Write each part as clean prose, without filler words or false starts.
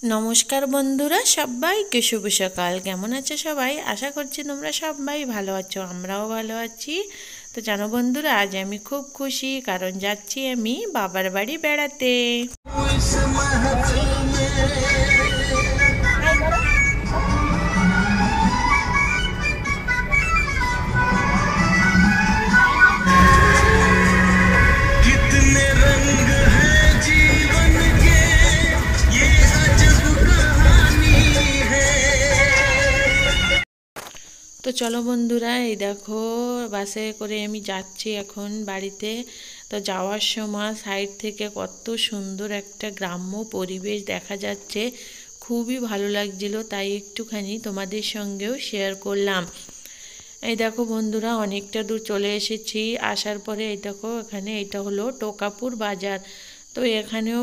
নমস্কার বন্ধুরা, সবাইকে শুভ সকাল। কেমন আছো সবাই? আশা করছি তোমরা সবাই ভালো আছো, আমরাও ভালো আছি। তো জানো বন্ধুরা, আজ আমি খুব খুশি, কারণ যাচ্ছি আমি বাবার বাড়ি বেড়াতে। তো চলো বন্ধুরা, এই দেখো বাসে করে আমি যাচ্ছি এখন বাড়িতে। তো যাওয়ার সময় সাইড থেকে কত সুন্দর একটা গ্রাম্য পরিবেশ দেখা যাচ্ছে, খুবই ভালো লাগছিল, তাই একটুখানি তোমাদের সঙ্গেও শেয়ার করলাম। এই দেখো বন্ধুরা, অনেকটা দূর চলে এসেছি। আসার পরে এই দেখো, এখানে এটা হলো টোকাপুর বাজার। তো এখানেও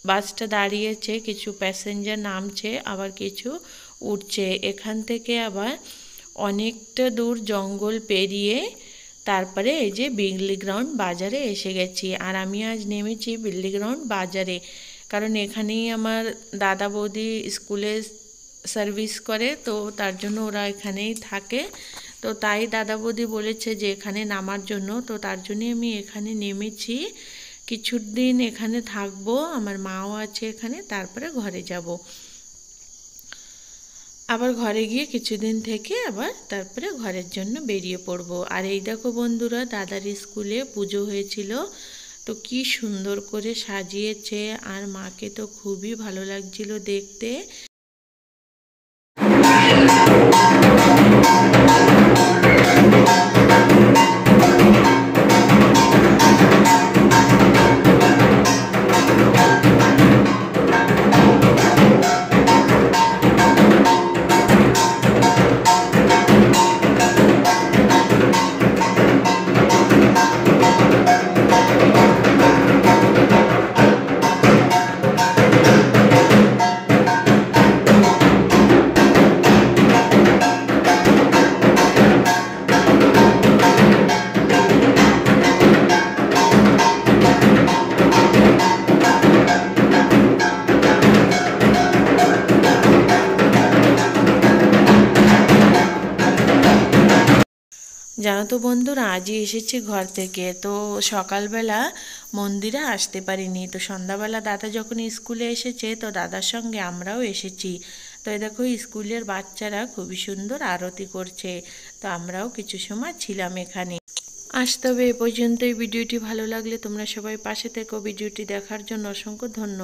বাসটা দাঁড়িয়েছে, কিছু প্যাসেঞ্জার নামছে, আবার কিছু উঠছে। এখান থেকে আবার অনেকটা দূর জঙ্গল পেরিয়ে তারপরে এই যে বিগলি গ্রাউন্ড বাজারে এসে গেছি। আর আমি আজ নেমেছি বিগলি গ্রাউন্ড বাজারে, কারণ এখানেই আমার দাদা বৌদি স্কুলে সার্ভিস করে, তো তার জন্য ওরা এখানেই থাকে। তো তাই দাদা বৌদি বলেছে যে এখানে নামার জন্য, তো তার জন্যই আমি এখানে নেমেছি। কিছুদিন এখানে থাকবো, আমার মাও আছে এখানে, তারপরে ঘরে যাব। আবার ঘরে গিয়ে কিছুদিন থেকে আবার তারপরে ঘরের জন্য বেরিয়ে পড়ব। আর এই দেখো বন্ধুরা, দাদার স্কুলে পুজো হয়েছিল, তো কি সুন্দর করে সাজিয়েছে, আর মাকে তো খুবই ভালো লাগছিল দেখতে। জানো তো বন্ধুরা, আজই এসেছি ঘর থেকে, তো সকালবেলা মন্দিরে আসতে পারিনি। তো সন্ধ্যাবেলা দাদা যখন স্কুলে এসেছে, তো দাদার সঙ্গে আমরাও এসেছি। তো এই দেখো, স্কুলের বাচ্চারা খুবই সুন্দর আরতি করছে, তো আমরাও কিছু সময় ছিলাম এখানে। আসতে হবে এ পর্যন্তই। ভিডিওটি ভালো লাগলে তোমরা সবাই পাশে থেকো। ভিডিওটি দেখার জন্য অসংখ্য ধন্যবাদ।